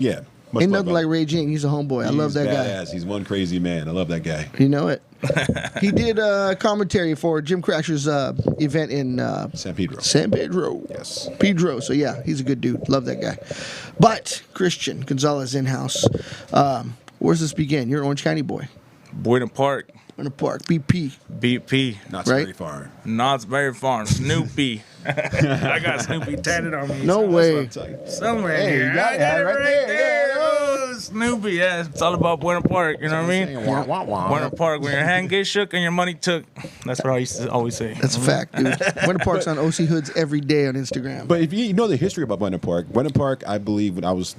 Yeah. Much Ain't love, nothing like Ray Jing. He's a homeboy. I love that badass. guy. He's one crazy man. I love that guy. You know it. He did commentary for Jim Crasher's event in San Pedro. San Pedro. Yes. Pedro. So, yeah, he's a good dude. Love that guy. But Christian Gonzalez in-house. Where's this begin? You're an Orange County boy. Buena Park. Buena Park. BP. BP. Not Right? very far. Knott's Berry Farm. Snoopy. I got Snoopy tatted on me. No way. Somewhere Hey, here. you got I it got right there. Yeah. Oh, Snoopy. Yeah, it's all about Buena Park. You know what I mean? Wah, wah, wah. Buena Park. When your hand gets shook and your money took. That's what I used to always say. That's a fact, dude. Buena Park's on OC Hoods every day on Instagram. But if you know the history about Buena Park, I believe what I was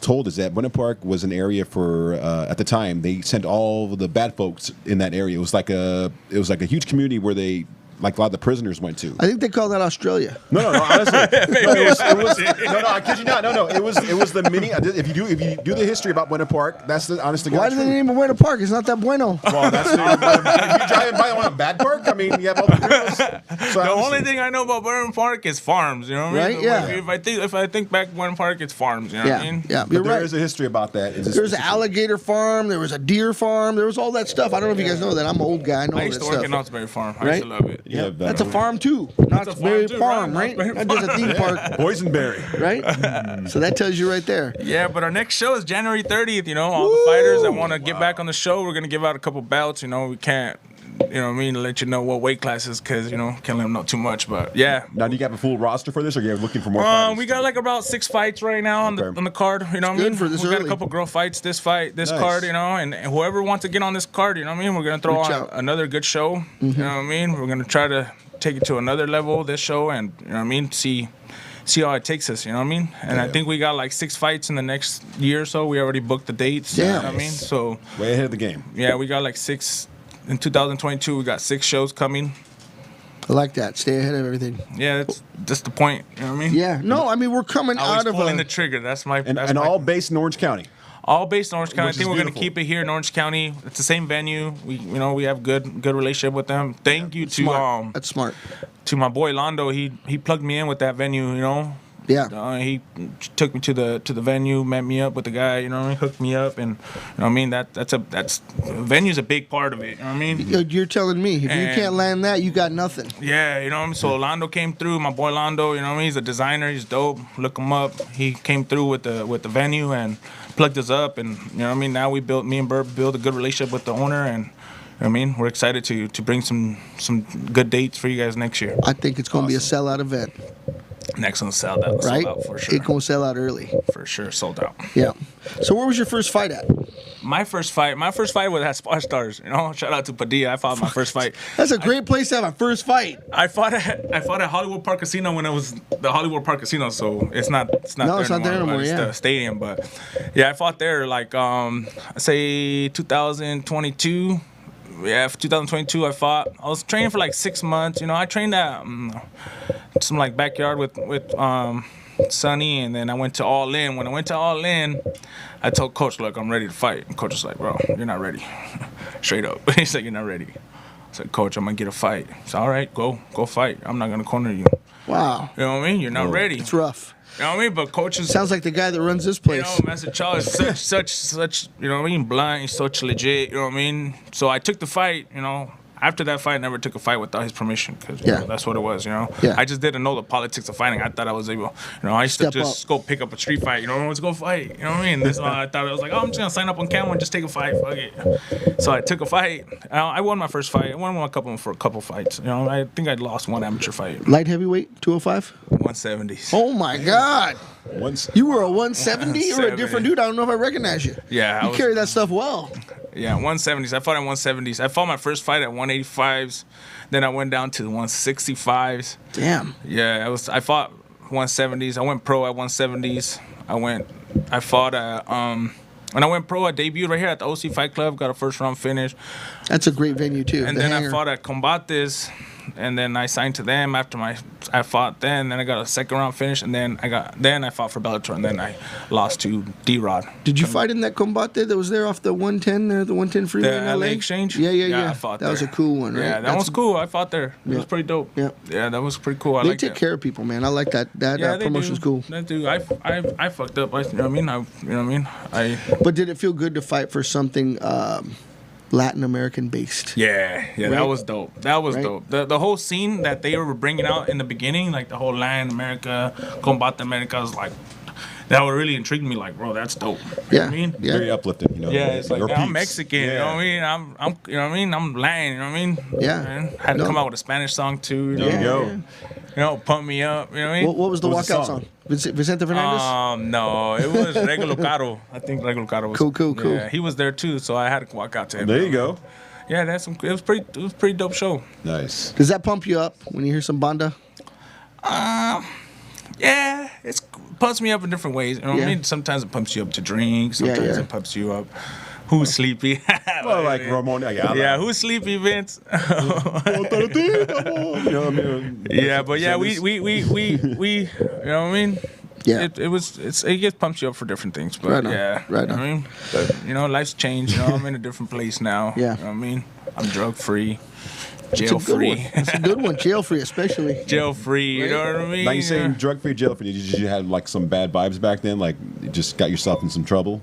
told is that Buena Park was an area for at the time they sent all the bad folks in that area. It was like a huge community where they like a lot of the prisoners went to. I think they call that Australia. No, honestly, no, I kid you not. No, it was the mini. If you do the history about Buena Park, that's the honest to God Why do they truth. name it Buena Park? It's not that bueno. Well, that's if you drive by on a bad park. I mean, you have all the criminals. So The only thing I know about Buena Park is farms. You know what I mean? Right, yeah. If I think back Buena Park, it's farms. You know what I mean? Yeah, But you're there right. is a history about that. There was an alligator farm. There was a deer farm. There was all that stuff. I don't know if you guys know that. I'm an old guy. I know all I that used to work stuff. at Knott's Berry Farm. I Right? used to love it. Yeah, That's a farm too. Knott's a farm Berry too, Farm, right? right? Knott's Berry Not just a theme park, Boysenberry. right? So that tells you right there. Yeah, but our next show is January 30th. You know, all the fighters that want to get back on the show, we're gonna give out a couple belts. You know, we can't, you know what I mean, let you know what weight classes because you know can't let them know too much. But yeah. Now, do you have a full roster for this, or are you looking for more? fighters? We got like about 6 fights right now on Okay. the card. You know what I good mean? for this we got early. a couple girl fights, this Nice. card, you know, and whoever wants to get on this card, you know what I mean? We're gonna throw Reach on out. another good show. You know what I mean? We're gonna try to take it to another level this show, and you know what I mean? See how it takes us. You know what I mean? And I Yeah. think we got like 6 fights in the next year or so. We already booked the dates. You know Damn. what I mean? So Way ahead of the game. yeah, we got like 6 in 2022. We got 6 shows coming. I like that. Stay ahead of everything. Yeah, that's just the point. You know what I mean? Yeah. No, I mean we're coming Always out of pulling a. the trigger. That's my And that's my all based in Orange County. all based in Orange County. I Which think is we're gonna beautiful. keep it here in Orange County. It's the same venue. We have good relationship with them. Thank you to Smart. That's smart. to my boy Londo. He plugged me in with that venue. You know. Yeah. He took me to the venue, met me up with the guy. You know, he hooked me up, and you know what I mean. That's venue's a big part of it. You know what I mean. You're telling me if you And- can't land that, you got nothing. Yeah, you know what I mean? So Londo came through, my boy Londo, you know what I mean? He's a designer, he's dope. Look him up. He came through with the venue and plugged us up, and you know what I mean? Now me and Burp built a good relationship with the owner, and you know what I mean? We're excited to bring some good dates for you guys next year. I think it's going to be a sellout event, Next one sell out right? sold out for sure. It's going to sell out early. For sure, sold out. Yeah. So where was your first fight at? My first fight was at Spar Stars, you know? Shout out to Padilla. I fought my first fight. That's a great place to have a first fight. I fought at Hollywood Park Casino when it was the Hollywood Park Casino, so it's not No, there it's not there anymore, anymore, but it's yeah. the stadium. But yeah, I fought there like I say 2022. Yeah, for 2022 I fought. I was training for like 6 months. You know, I trained at some like backyard with Sonny, and then I went to All In. When I went to All In, I told Coach, "Look, I'm ready to fight." And Coach was like, "Bro, you're not ready." Straight up, he said, "You're not ready." I said, "Coach, I'm gonna get a fight." He said, "All right, go fight. I'm not gonna corner you." Wow. You know what I mean? You're not ready. It's rough. You know what I mean? But Coach is, Sounds like the guy that runs this you place. know, Master Charles is such, you know what I mean? Blunt, he's such legit, you know what I mean? So I took the fight, you know. After that fight, I never took a fight without his permission because Yeah. that's what it was, you know. Yeah. I just didn't know the politics of fighting. I thought I was able, you know, I used Step to just up. go pick up a street fight, you know, let's go fight, you know what I mean? This I thought I was like, oh, I'm just gonna sign up on camera and just take a fight, fuck it. So I took a fight. I won my first fight. I won a couple fights. You know, I think I'd lost one amateur fight, Light heavyweight, 205? 170s. Oh my God. Once You were a 170? You were a 170. different dude. I don't know if I recognize you. Yeah, I You was- carry that stuff well. Yeah, 170s. I fought at 170s. I fought my first fight at 185s. Then I went down to 165s. Damn. Yeah, I fought 170s. I went pro at 170s. I fought at when I went pro, I debuted right here at the OC Fight Club, got a first round finish. That's a great venue, too. And The then Hangar. I fought at Combates and then I signed to them after I fought. Then I got a second round finish, and then I fought for Bellator, and then I lost to D-Rod. Did you fight in that combate that was there off the 110 there, the 110 freeway in The LA? LA Exchange? Yeah. I fought that was there. a cool one, right? Yeah, that was cool. I fought there. It Yeah. was pretty dope. Yeah. Yeah, that was pretty cool. I They liked take it. care of people, man. I like that. That Yeah, they promotion's do. cool. They do. I fucked up. You know what I mean? You know what I mean? But did it feel good to fight for something Latin American based? Yeah, Right? that was dope. That was Right? dope. The whole scene that they were bringing out in the beginning, like the whole Latin America, Combate America, was like, that would really intrigue me. Like, bro, that's dope. You know what I mean? Yeah. Very uplifting, you know. Yeah, it's like Your I'm peeps. Mexican, Yeah. you know what I mean? I'm you know what I mean? I'm Latin, you know what I mean? Yeah. Man, had to No. come out with a Spanish song too. You know? There you go. Yeah. You know, pump me up. You know what I mean? What was the What was the walkout song? song? Vicente Fernandez? No, it was Regulo Caro. I think Regulo Caro was Cool. Yeah, he was there too, so I had to walk out to him. There you go. Yeah, it was pretty dope show. Nice. Does that pump you up when you hear some banda? Yeah, it pumps me up in different ways. You know what Yeah. I mean? Sometimes it pumps you up to drink. Sometimes yeah. it pumps you up. Who's sleepy? Well, like Ramon Ayala. Yeah, who's sleepy, Vince? You know what I mean? Yeah, but yeah, we you know what I mean? Yeah. It gets pumps you up for different things, but Right on, yeah, right you know on. what I mean? But, you know, life's changed. You know, I'm in a different place now. Yeah. You know what I mean? I'm drug free, It's a jail good free, one. It's a good one. Jail free, especially. jail free. You know what I mean? Now you saying drug free, jail free? Did you have like some bad vibes back then? Like you just got yourself in some trouble?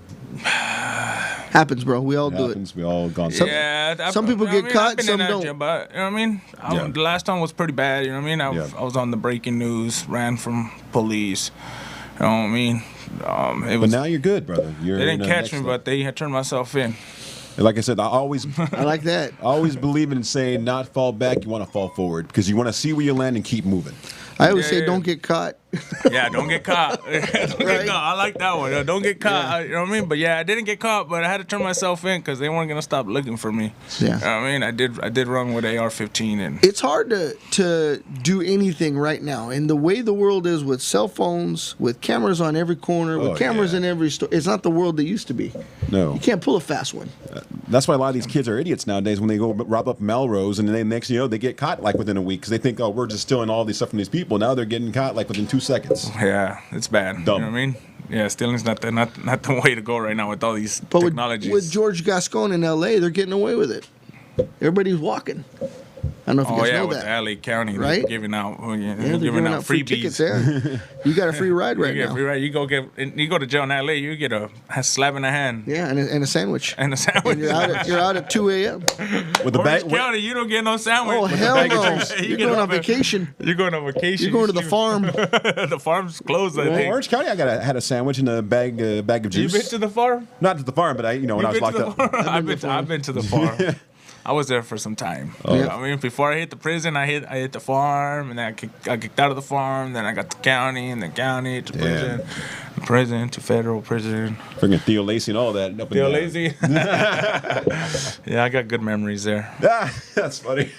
Happens, bro. We all do it. Happens. We all gone. Yeah, some people you know get what I mean? caught, I've been some in that don't. jail, but you know what I mean? Yeah. The last one was pretty bad. You know what I mean? Yeah. I was on the breaking news, ran from police. You know what I mean? It But was. now you're good, brother. You're They in didn't the catch next me, level. but they had turned myself in. Like I said, I always I like that. believe in saying not fall back. You want to fall forward because you want to see where you land and keep moving. I always Yeah, say yeah. don't get caught. Yeah, don't get caught. Don't get Right. caught. I like that one. Don't get caught. You know what I mean? But yeah, I didn't get caught, but I had to turn myself in because they weren't gonna stop looking for me. Yeah. You know what I mean? I did run with AR-15 and. It's hard to do anything right now. And the way the world is with cell phones, with cameras on every corner, with Oh, cameras yeah. in every store, it's not the world that used to be. No. You can't pull a fast one. That's why a lot of these kids are idiots nowadays when they go rob up Melrose and then next thing you know they get caught like within a week because they think, oh, we're just stealing all this stuff from these people. Now they're getting caught like within 2 seconds. Yeah, it's bad. Dumb. You know what I mean? Yeah, stealing's not the way to go right now with all these But technologies. with George Gascon in L.A., they're getting away with it. Everybody's walking. I don't know if you oh guys yeah, know with that. the LA County, Right? they're giving out, Yeah, they're giving out free tickets. freebies. Yeah. You got a free ride right You get now. free ride. You go to jail in LA, you get a slap in the hand Yeah, and a sandwich. and a sandwich. And you're out at 2 a.m. With the Orange bag, County, you don't get no sandwich. Oh, With a hell bag of no. juice. You're get going a on bag- vacation. You're going on vacation. You're going to the farm. The farm's closed, I well, think. Orange County, had a sandwich and a bag of You juice. been to the farm? Not to the farm, but when I was You been locked to the up. farm? I've been to the farm. I was there for some time. Oh. I mean, before I hit the prison, I hit the farm, and then I kicked out of the farm. Then I got the county, and the county to prison to federal prison. Freaking Theo Lacey and all that. Up and Feel down. lazy? Yeah, I got good memories there. Ah, that's funny.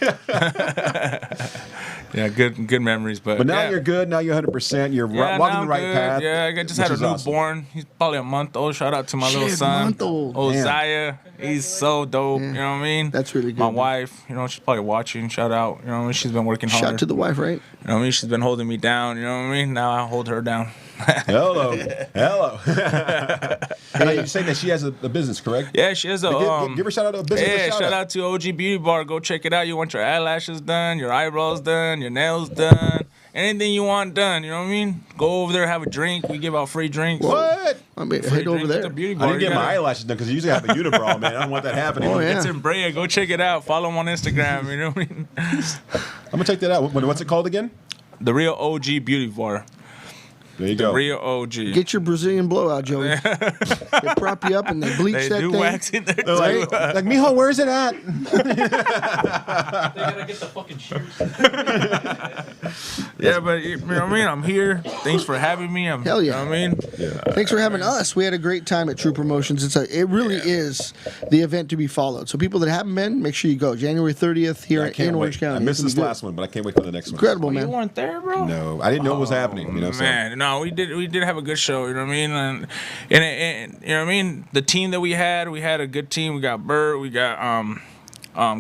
Yeah, good memories. But But now yeah. you're good. Now you're 100%. You're Yeah, walking now the right I'm good. path. Yeah, I just which had a is awesome. newborn. He's probably a month old. Shout out to my little Shit, son, month old. Osiah. He's so dope. You know what I mean? That's really good, My man. wife, she's probably watching. Shout out. You know what I mean? She's been working hard. Shout to the wife, right? You know what I mean? She's been holding me down. You know what I mean? Now I hold her down. Hello. Now you say that she has a business, correct? Yeah, she has a. Give her a shout out to a business. Yeah, shout shout out to OG Beauty Bar. Go check it out. You want your eyelashes done, your eyebrows done, your nails done, anything you want done. You know what I mean? Go over there, have a drink. We give out free drinks. What? I mean, Free head over drinks at there. the Beauty I Bar. didn't You get my gotta- eyelashes done because I usually have a unibrow, man. I don't want that happening. Oh, yeah. It's in Brea. Go check it out. Follow him on Instagram. You know what I mean? I'm going to take that out. What's it called again? The real OG Beauty Bar. There you go. Real OG. Get your Brazilian blowout, Joey. They prop you up and they bleach They that do thing. wax in there too. Like, mijo, where's it at? They gotta get the fucking shoes. Yeah, but you know what I mean? I'm here. Thanks for having me. Hell yeah. You know what I mean? Thanks for having us. We had a great time at True Promotions. It really is the event to be followed. So people that haven't been, make sure you go. January 30th here I can't in Orange wait. County. I missed It's this gonna be last one, but I can't wait for the next one. Incredible, You man. weren't there, bro? No, I didn't know what was happening. You know, so. Man, no, we did have a good show. You know what I mean? And you know what I mean? The team that we had a good team. We got Bert, we got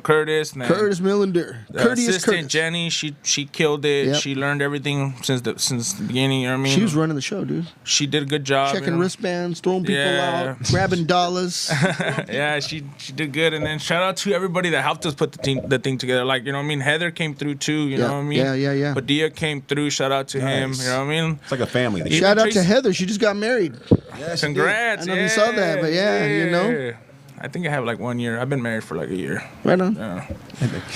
Curtis. And then Curtis Millender. the Courteous assistant Curtis. Jenny, she killed it. Yep. She learned everything since the beginning. You know what I mean? She was running the show, dude. She did a good job. Checking you know? wristbands, throwing people Yeah. out, grabbing dollars. Yeah, she did good. And then shout out to everybody that helped us put the thing together. Like, you know what I mean? Heather came through too, you know what I mean? Yeah. Padilla came through. Shout out to him. Nice. You know what I mean? It's like a family. Even Shout out to Tracy- Heather. She just got married. Yes, Congrats. I know you saw that, but yeah, you know. I think I have like 1 year. I've been married for like a year. Right on. Yeah.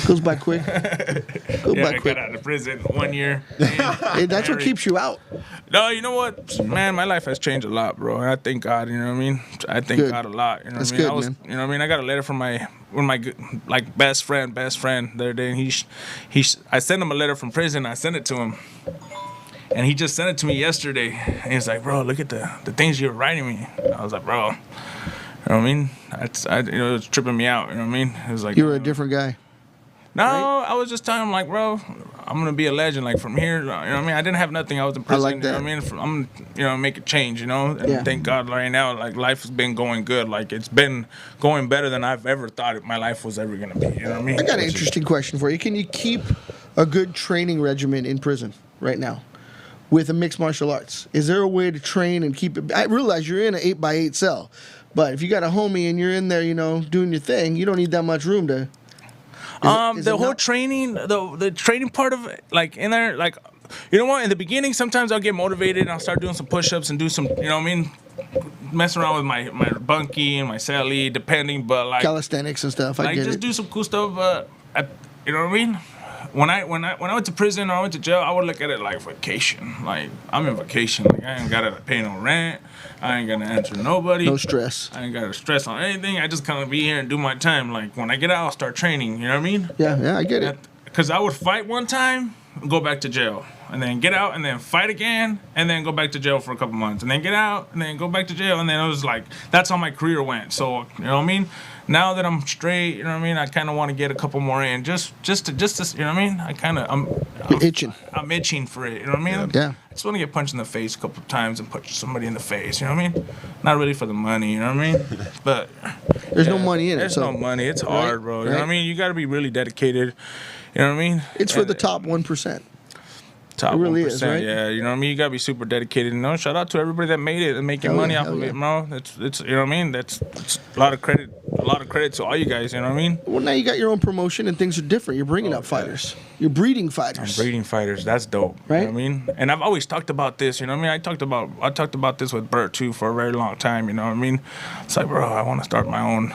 Goes by quick. Goes Yeah, by I quick. got out of prison 1 year. Hey, that's what keeps you out. No, you know what, man, my life has changed a lot, bro. And I thank God. You know what I mean? I thank Good. God a lot. You know That's what I mean? good, I was, man. you know what I mean? I got a letter from one of my like best friend the other day, and I sent him a letter from prison. I sent it to him, and he just sent it to me yesterday. And he's like, bro, look at the things you're writing me. I was like, bro. You know what I mean? It was tripping me out. You know what I mean? It was like You were a different guy. No, right? I was just telling him like, bro, I'm gonna be a legend. Like from here, you know what I mean? I didn't have nothing. I was in prison. like You know that. what I mean? I'm gonna make a change. You know, and Yeah. thank God right now, like life has been going good. Like it's been going better than I've ever thought my life was ever gonna be. You know what I mean? I got an interesting question for you. Can you keep a good training regimen in prison right now with a mixed martial arts? Is there a way to train and keep it? I realize you're in an 8x8 cell, but if you got a homie and you're in there, you know, doing your thing, you don't need that much room to. Is The it whole not- training, the training part of it, like in there, like, you know what? In the beginning, sometimes I'll get motivated and I'll start doing some push-ups and do some, you know what I mean? Messing around with my bunkie and my celly, depending, but like. calisthenics and stuff. I Like get just it. do some cool stuff. You know what I mean? When I went to prison or I went to jail, I would look at it like vacation. Like I'm in vacation. Like I ain't gotta pay no rent. I ain't gonna answer nobody. No stress. I ain't gotta stress on anything. I just kind of be here and do my time. Like when I get out, I'll start training. You know what I mean? Yeah, I get it. Because I would fight one time, go back to jail, and then get out, and then fight again, and then go back to jail for a couple months, and then get out, and then go back to jail, and then it was like that's how my career went. So you know what I mean? Now that I'm straight, you know what I mean? I kind of want to get a couple more in, just to, you know what I mean? I'm You're itching. I'm itching for it. You know what I mean? Yeah. I just want to get punched in the face a couple times and punch somebody in the face. You know what I mean? Not really for the money. You know what I mean? But There's no money in it. there's So no money. It's hard, bro. You know what I right. mean? You got to be really dedicated. You know what I mean? It's for And- the top 1%. Top It really 1%, is, right? yeah. You know what I mean? You gotta be super dedicated. You know, shout out to everybody that made it and making Hell money yeah, off hell of yeah. it, bro. It's you know what I mean? That's a lot of credit to all you guys. You know what I mean? Well, now you got your own promotion and things are different. You're bringing up fighters. You're breeding fighters. Breeding fighters, that's dope. You Right? know what I mean? And I've always talked about this. You know what I mean? I talked about this with Bert too for a very long time. You know what I mean? It's like, bro, I want to start my own.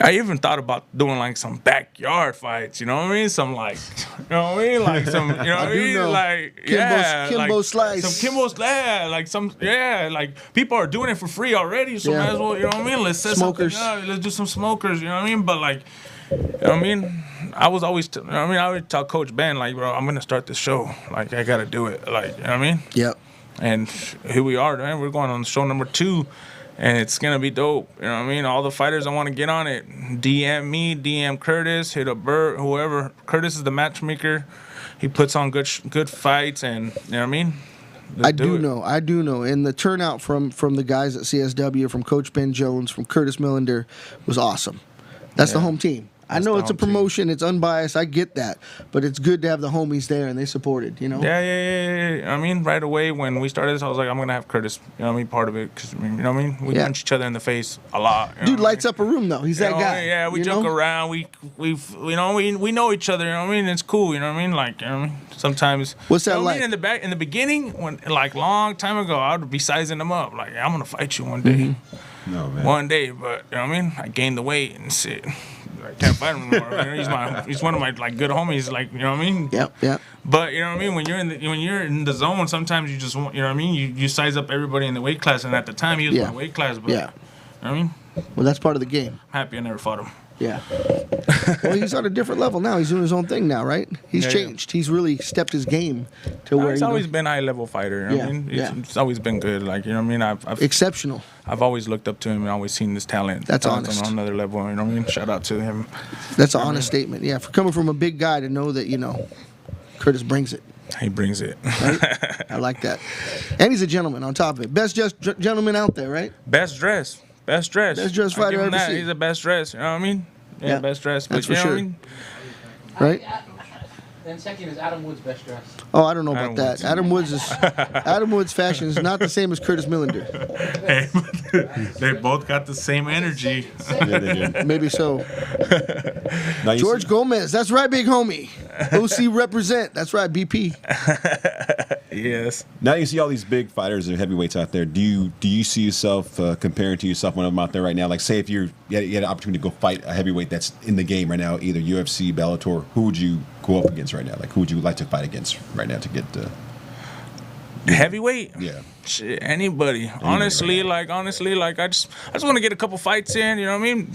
I even thought about doing like some backyard fights. You know what I mean? Some like, you know what I mean? Like some, you know what I do mean? know. Like Kimbo like, slice. Some Kimbo slice. Like some, like people are doing it for free already. So Yeah. might as well, you know what I mean? Let's set Smokers. something up. Let's do some smokers. You know what I mean? But like. You know what I mean? I was always, you know what I mean? I always tell Coach Ben, like, bro, I'm gonna start this show. Like, I gotta do it. Like, you know what I mean? Yep. And here we are, man. We're going on show number 2, and it's gonna be dope. You know what I mean? All the fighters that want to get on it, DM me, DM Curtis, hit up Bert, whoever. Curtis is the matchmaker. He puts on good fights, and you know what I mean? Let's I do it. know. And the turnout from the guys at CSW, from Coach Ben Jones, from Curtis Millender was awesome. That's the Yeah. home team. I That's know the it's a home team. promotion. It's unbiased. I get that. But it's good to have the homies there and they supported, you know? Yeah. I mean, right away when we started this, I was like, I'm gonna have Curtis, you know what I mean, part of it, because you know what I mean. We Yeah. punch each other in the face a lot. you know Dude what I lights mean? up a room, though. He's that You know, guy. Yeah, we you joke know? around. We know each other. You know what I mean? It's cool. You know what I mean? Like, you know what I mean? Sometimes. What's that you know what I like? mean? In the beginning, when like long time ago, I would be sizing them up. Like, I'm gonna fight you one day, Mm-hmm. No, man. one day. But you know what I mean? I gained the weight and shit. I can't fight him anymore. You know, he's one of my like good homies. Like, you know what I mean? Yep. But you know what I mean? When you're in the zone, sometimes you just want, you know what I mean? You size up everybody in the weight class, and at the time he was Yeah. my weight class. But Yeah. you know what I mean? Well, that's part of the game. I'm happy I never fought him. Yeah. Well, he's on a different level now. He's doing his own thing now, right? He's Yeah, changed. He's really stepped his game to where He's you know, always been a high level fighter. You know what I Yeah, mean? yeah. It's always been good. Like, you know what I mean? exceptional. I've always looked up to him and always seen his talent. That's Talent's honest. on another level. You know what I mean? Shout out to him. That's an honest statement. Yeah, for coming from a big guy to know that, you know, Curtis brings it. He brings it. I like that. And he's a gentleman on top of it. Best gentleman out there, right? Best dress. Best dress. Best dressed I fighter give him I ever that. seen. He's the best dressed. You know what I mean? Yeah, best dressed. That's But for you know sure. what I mean? Right? Then second is Adam Woods best dressed. Oh, I don't know about Adam that. Woods. Adam Woods' fashion is not the same as Curtis Millender. Hey, they both got the same energy. Yeah, they do. Maybe so. Now you George see- Gomez, that's right, big homie. OC represent. That's right, BP. Yes. Now you see all these big fighters and heavyweights out there. Do you see yourself comparing to yourself one of them out there right now? Like, say if you had an opportunity to go fight a heavyweight that's in the game right now, either UFC, Bellator, who would you go up against right now? Like, who would you like to fight against right now to get Heavyweight? yeah. Shit, anybody. Honestly, like I just want to get a couple fights in, you know what I mean?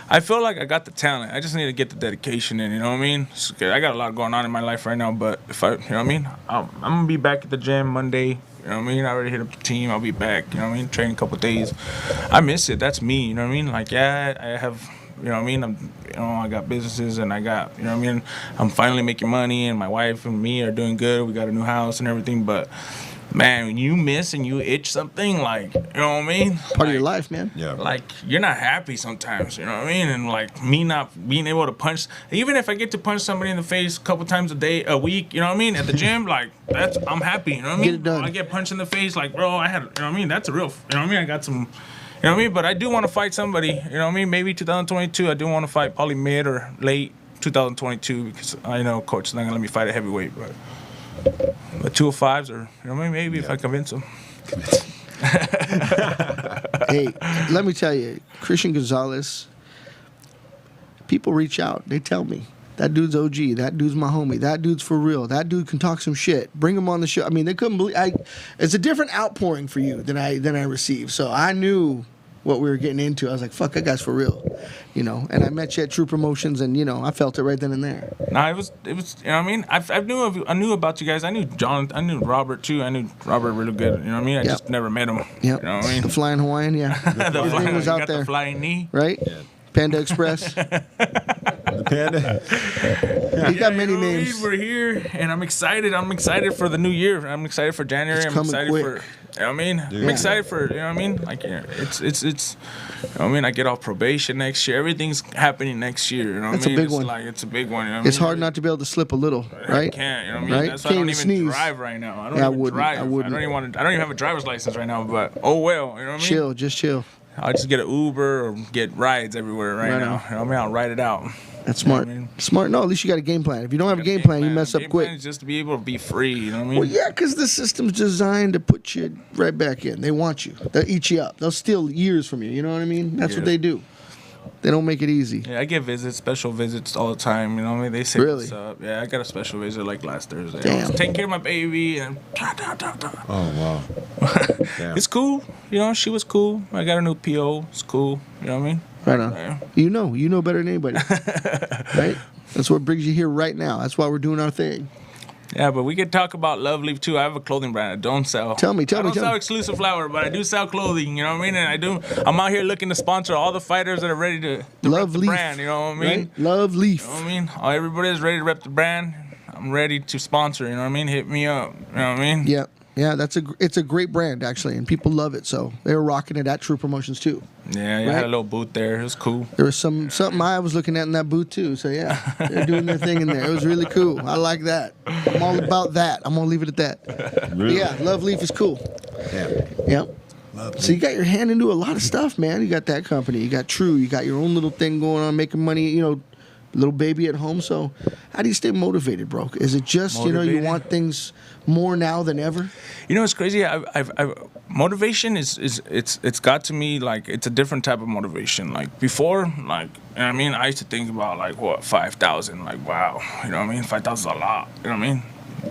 I feel like I got the talent. I just need to get the dedication in, you know what I mean? I got a lot going on in my life right now, but if I, you know what I mean? I'm going to be back at the gym Monday, you know what I mean? I already hit up the team. I'll be back, you know what I mean? Train a couple days. I miss it. That's me, you know what I mean? Like, yeah, I have, you know what I mean? I got businesses and I got, you know what I mean? I'm finally making money and my wife and me are doing good. We got a new house and everything, but man, when you miss and you itch something, like, you know what I mean? Part of your life, man. Yeah. Like, you're not happy sometimes, you know what I mean? And like me not being able to punch, even if I get to punch somebody in the face a couple times a week, you know what I mean? At the gym, like, I'm happy, you know what I mean? Get it done. I get punched in the face, like, bro, you know what I mean? That's a real, you know what I mean? I got some, you know what I mean? But I do want to fight somebody, you know what I mean? Maybe 2022, I do want to fight probably mid or late 2022 because I know coach is not going to let me fight a heavyweight, but the 205s, or, you know what I mean? Maybe if I convince him. Hey, let me tell you, Christian Gonzalez, people reach out. They tell me, that dude's OG. That dude's my homie. That dude's for real. That dude can talk some shit. Bring him on the show. I mean, they couldn't believe. It's a different outpouring for you than I received. So I knew what we were getting into. I was like, fuck, that guy's for real. You know, and I met you at True Promotions, and, you know, I felt it right then and there. Nah, it was, you know what I mean? I knew about you guys. I knew John. I knew Robert too. I knew Robert really good. You know what I mean? I Yep. just never met him. Yep. You know what I mean? The Flying Hawaiian, yeah. The His flying- name was you out got there. The flying knee. Right? Yeah. Panda Express. The Panda. He got many You know what I mean? names. We're here, and I'm excited. I'm excited for the new year. I'm excited for January. It's I'm coming excited quick. for. You know what I mean? Dude. I'm excited for. You know what I mean? Like, yeah, it's. You know what I mean? I get off probation next year. Everything's happening next year. You know what That's a I mean? big It's one. like it's a big one. You know what I It's mean? hard not to be able to slip a little, I right? can't, you know what I mean? Right? That's why I don't Can't even sneeze. drive right now. I don't Yeah, I even wouldn't. drive. I wouldn't. I don't even have a driver's license right now, but oh well, you know what I mean? Chill, just chill. I'll just get an Uber or get rides everywhere right Right now. on. You know what I mean? I'll ride it out. That's smart. I mean? Smart. No, at least you got a game plan. If you don't have a game plan, you mess up Game quick. plan is just to be able to be free, you know what I mean? Well, yeah, because the system's designed to put you right back in. They want you. They'll eat you up. They'll steal years from you. You know what I mean? That's what Yeah. they do. They don't make it easy. Yeah, I get visits, special visits all the time. You know what I mean? They say Really? what's up. Yeah, I got a special visit like last Thursday. I Damn. was taking care of my baby and Oh, wow. Damn. it's cool. You know, she was cool. I got a new PO. It's cool. You know what I mean? Right on. Yeah. You know better than anybody. Right? That's what brings you here right now. That's why we're doing our thing. Yeah, but we could talk about Love Leaf too. I have a clothing brand. I don't sell. Tell me. I don't sell exclusive flower, but I do sell clothing. You know what I mean? And I'm out here looking to sponsor all the fighters that are ready to Love rep the Leaf. brand. You know what I mean? Right? Love Leaf. You know what I mean? Everybody is ready to rep the brand. I'm ready to sponsor. You know what I mean? Hit me up. You know what I mean? Yeah. Yeah, it's a great brand actually, and people love it. So they were rocking it at True Promotions too. Yeah, you Right? had a little booth there. It was cool. There was something I was looking at in that booth too. So yeah, they're doing their thing in there. It was really cool. I like that. I'm all about that. I'm gonna leave it at that. But Really? yeah, Love Leaf is cool. Damn. Yep. So you got your hand into a lot of stuff, man. You got that company. You got True. You got your own little thing going on, making money. You know, little baby at home. So how do you stay motivated, bro? Is it just you Motivated? want things more now than ever? You know, it's crazy. Motivation it's got to me like it's a different type of motivation. Like before, like, you know what I mean, I used to think about like what 5,000. Like wow, you know what I mean? 5,000 is a lot. You know what I mean?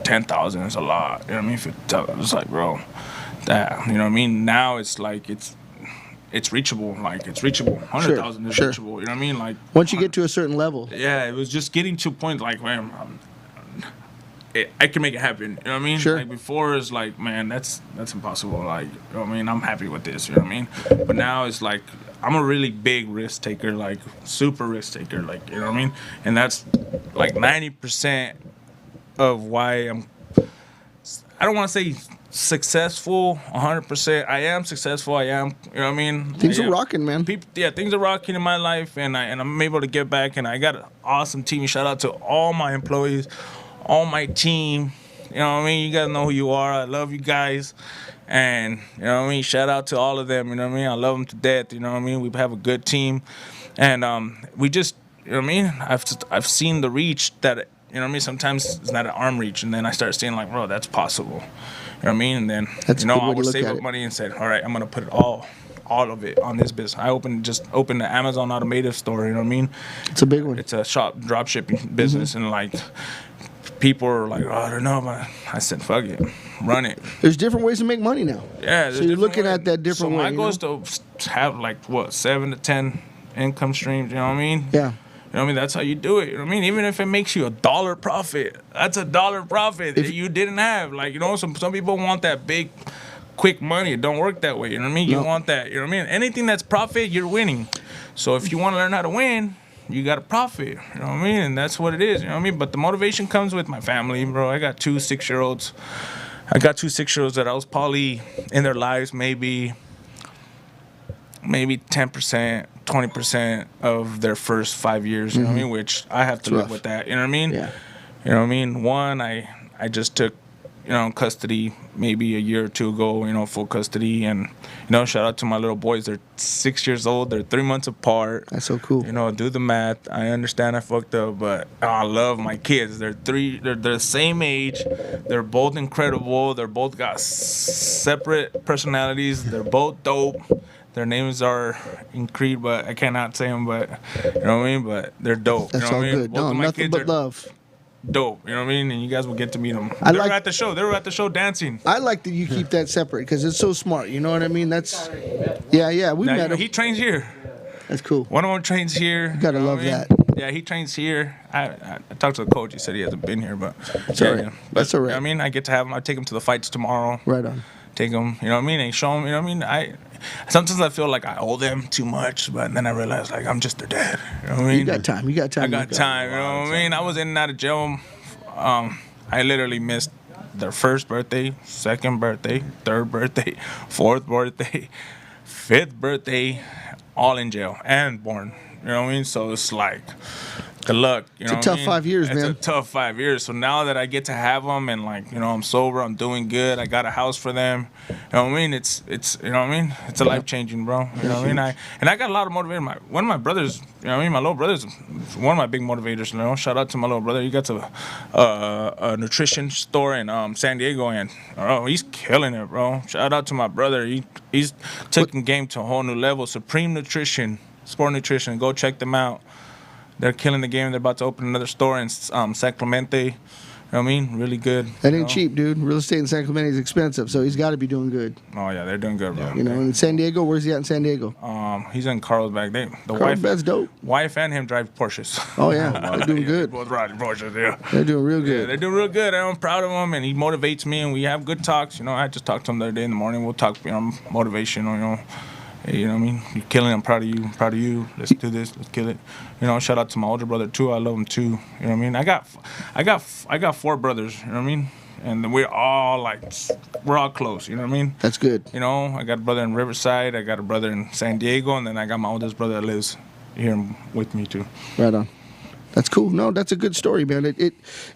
10,000 is a lot. You know what I mean? It's like, bro, that. You know what I mean? Now it's like it's reachable. Like it's reachable. 100,000 is sure. reachable. You know what I mean? Like Once you get to a certain level. yeah, it was just getting to a point like, man, I can make it happen. You know what I mean? Sure. Like before, it's like, man, that's impossible. Like, you know what I mean? I'm happy with this. You know what I mean? But now it's like I'm a really big risk taker, like super risk taker. Like, you know what I mean? And that's like 90% of why I don't want to say successful 100%. I am successful. I am, you know what I mean? Things are rocking, man. Things are rocking in my life, and I'm able to get back, and I got an awesome team. Shout out to all my employees, all my team. You know what I mean? You guys know who you are. I love you guys. And, you know what I mean? Shout out to all of them. You know what I mean? I love them to death. You know what I mean? We have a good team. And we just, you know what I mean? I've seen the reach that, you know what I mean? Sometimes it's not an arm reach. And then I start seeing like, bro, that's possible. You know what I mean? And then, That's you know, a good way I to would look save at up it. money and said, all right, I'm going to put it all of it on this business. I opened the Amazon automotive store. You know what I mean? It's a big one. It's a drop shipping business. And like, people are like, oh, I don't know, but I said, fuck it, run it. There's different ways to make money now. Yeah. So you're looking at that different way. So my goal is to have like, what, 7 to 10 income streams, you know what I mean? Yeah. You know what I mean? That's how you do it. You know what I mean? Even if it makes you $1 profit, that's $1 profit that you didn't have. Like, you know, some people want that big, quick money. It don't work that way. You know what I mean? You want that. You know what I mean? Anything that's profit, you're winning. So if you want to learn how to win, you got to profit. You know what I mean? And that's what it is. You know what I mean? But the motivation comes with my family, bro. I got 2 6-year-olds. I got 2 6-year-olds that I was probably in their lives maybe 10%, 20% of their first 5 years, you know what I mean? Which I have to live with that, you know what I mean? Yeah. You know what I mean? One, I just took, you know, custody maybe a year or two ago, you know, full custody. And, you know, shout out to my little boys. They're 6 years old. They're 3 months apart. That's so cool. You know, do the math. I understand I fucked up, but I love my kids. They're the same age. They're both incredible. They're both got separate personalities. They're both dope. Their names are in Creed, but I cannot say them, but you know what I mean? But they're dope. That's you know all what I mean? good. Both No, of my nothing kids but are love. dope. You know what I mean? And you guys will get to meet them. I They were like- at the show. They were at the show dancing. I like that you keep that separate because it's so smart. You know what I mean? That's yeah. We Now, met him. he trains here. That's cool. One of them trains here. You gotta know love what I mean? that. Yeah, he trains here. I talked to the coach. He said he hasn't been here, but That's all right. But, That's all right. I mean, I get to have him. I take him to the fights tomorrow. Right on. Take them, you know what I mean, and show them, you know what I mean. Sometimes I feel like I owe them too much, but then I realize like I'm just their dad. You know what I mean? You got time. You got time. I got time. You know what I mean? I was in and out of jail. I literally missed their first birthday, second birthday, third birthday, fourth birthday, fifth birthday, all in jail and born. You know what I mean? So it's like, good luck. You know It's a tough 5 years, man. It's a tough 5 years. So now that I get to have them and like, you know, I'm sober, I'm doing good. I got a house for them. You know what I mean? It's you know what I mean? It's a life changing, bro. You know what I mean? I got a lot of motivators. One of my brothers, you know what I mean? My little brother's one of my big motivators. You know, shout out to my little brother. He got to a nutrition store in San Diego, and he's killing it, bro. Shout out to my brother. He's taking game to a whole new level. Supreme Nutrition, Sport Nutrition. Go check them out. They're killing the game. They're about to open another store in San Clemente. You know what I mean? Really good. That you ain't know? cheap, dude. Real estate in San Clemente is expensive, so he's got to be doing good. Oh yeah, they're doing good, bro. You know, in San Diego, where's he at in San Diego? He's in Carlsbad. Carlsbad's dope. Wife and him drive Porsches. Oh yeah, they're doing good. Both riding Porsches, yeah. They're doing real Yeah, good. they're doing real good. I'm proud of him, and he motivates me, and we have good talks. You know, I just talked to him the other day in the morning. We'll talk, you know, motivation. You know, hey, you know what I mean? You're killing it. I'm proud of you. I'm proud of you. Let's do this. Let's kill it. You know, shout out to my older brother too. I love him too. You know what I mean? I got 4 brothers. You know what I mean? And we're all close. You know what I mean? That's good. You know, I got a brother in Riverside. I got a brother in San Diego, and then I got my oldest brother that lives here with me too. Right on. That's cool. No, that's a good story, man.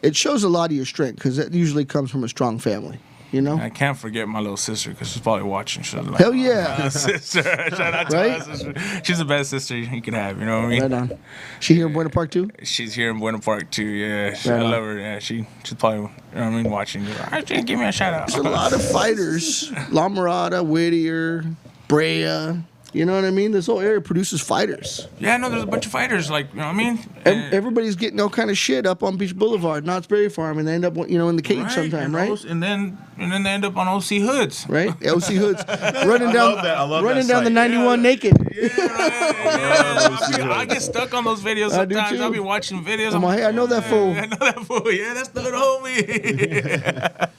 It shows a lot of your strength because that usually comes from a strong family. You know. I can't forget my little sister because she's probably watching. She's like, Hell yeah. my sister. Shout out to Right? my sister. She's the best sister you can have. You know what I mean? Right on. She here in Buena Park too? She's here in Buena Park too. Yeah, I Right on. love her. Yeah, she's probably, you know what I mean, watching. Give me a shout out. There's a lot of fighters. La Mirada, Whittier, Brea. You know what I mean? This whole area produces fighters. Yeah, no, there's a bunch of fighters. Like, you know what I mean? Everybody's getting all kind of shit up on Beach Boulevard, Knott's Berry Farm, and they end up, you know, in the cage sometime, and right? And then they end up on OC Hoods. Right? OC Hoods running down, I love running that down the site. 91 naked. I get stuck on those videos I do sometimes. too. I'll be watching videos. I'm like, hey, I know that fool. I know that fool. Yeah, that's the little homie.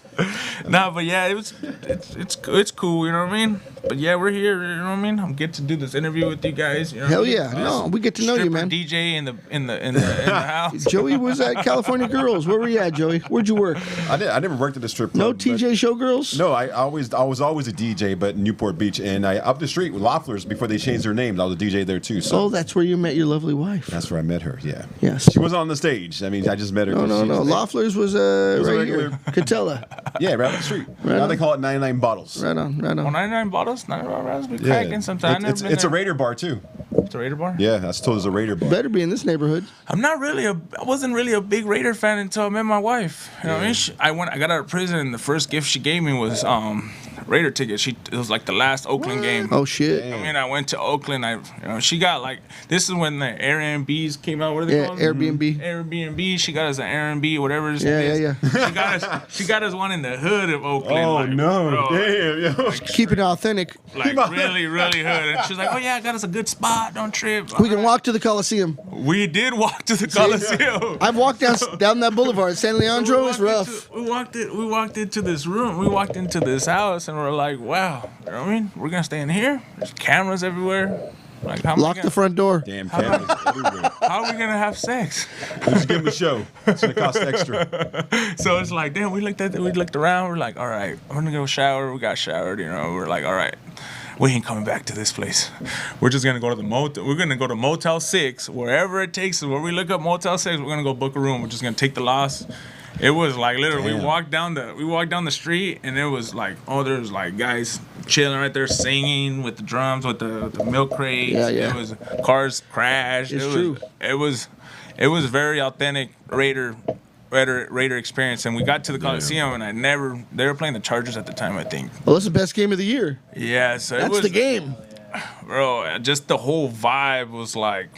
Nah, but yeah, it's cool. You know what I mean? But yeah, we're here. You know what I mean? I'm get to do this interview with you guys. You know Hell what I mean? yeah. No, we get to know you, Stripper man. DJ in the house. Joey was at California Girls. Where were you at, Joey? Where'd you work? I never worked at a strip club. No but- TJ Showgirls? No, I was always a DJ, but in Newport Beach, and I up the street with Loeffler's before they changed their names. I was a DJ there too. So Oh, that's where you met your lovely wife. that's where I met her. Yeah. Yes. She wasn't on the stage. I mean, I just met her. No, 'cause no, she no. was- Loeffler's was was a right regular- here. Catella. Yeah, right up the street. Right now on. they call it 99 bottles. Right on, right on. 99 bottles, 99 bottles. We Yeah. cracking sometimes. It's a Raider bar too. It's a Raider bar. Yeah, that's told it's a Raider bar. Better be in this neighborhood. I wasn't really a big Raider fan until I met my wife. You know what I mean? I got out of prison, and the first gift she gave me was Raider tickets. It was like the last Oakland game. Oh shit. I mean, I went to Oakland. She got like, this is when the Airbnbs came out. What are they Yeah, called? Airbnb. Airbnb. She got us an Airbnb, whatever. It Yeah, is. yeah, She got us one in the hood of Oakland. Oh like, no! bro, Damn, yo. Keep it authentic. like really, really hood. And she's like, "Oh yeah, I got us a good spot. Don't trip." We can walk to the Coliseum. We did walk to the Coliseum. I've walked down that boulevard. San Leandro is rough. We walked into this room. We walked into this house, and we're like, "Wow, you know what I mean? We're gonna stay in here. There's cameras everywhere. Like, Lock the front door. Damn cameras everywhere. How are we gonna have sex?" Just give them the show. It's gonna cost extra. So it's like, damn. We looked around. We're like, all right, I'm gonna go shower. We got showered. You know, we're like, all right. We ain't coming back to this place. We're just gonna go to the motel. We're gonna go to Motel 6, wherever it takes us. Where we look up Motel 6, we're gonna go book a room. We're just gonna take the loss. It was like literally Damn. we walked down the street, and it was like, oh, there's like guys chilling right there singing with the drums, with the milk crates. Yeah, yeah. It was cars crashed. It's it true. It was very authentic Raider experience, and we got to the Coliseum, and they were playing the Chargers at the time, I think. Well, that's the best game of the year. Yeah, so it That's was the game. bro. Just the whole vibe was like,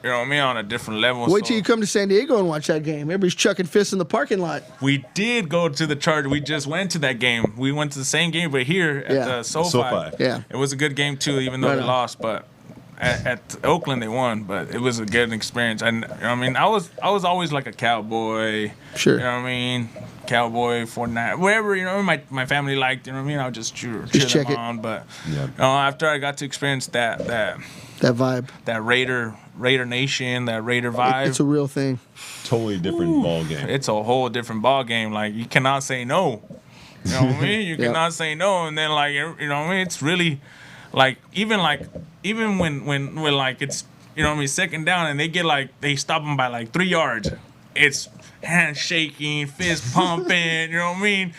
you know what I mean, on a different level. Wait So till you come to San Diego and watch that game. Everybody's chucking fists in the parking lot. we did go to the Chargers. We just went to that game. We went to the same game, but here at Yeah. the SoFi. SoFi. Yeah. It was a good game too, even though Right they on. lost. But at Oakland they won, but it was a good experience. And you know what I mean, I was always like a cowboy. Sure. You know what I mean? Cowboy, Fortnite, whatever, you know, my family liked, you know what I mean? I would just cheer check them it. on. But Yeah. after I got to experience that That vibe. Raider Nation, that Raider vibe, It's a real thing. Totally different ball game. it's a whole different ball game. Like, you cannot say no. You know what I mean? You Yeah. cannot say no. And then, like, you know what I mean? It's really like even when like it's, you know what I mean, second down, and they stop them by like 3 yards. It's handshaking, fist pumping, you know what I mean?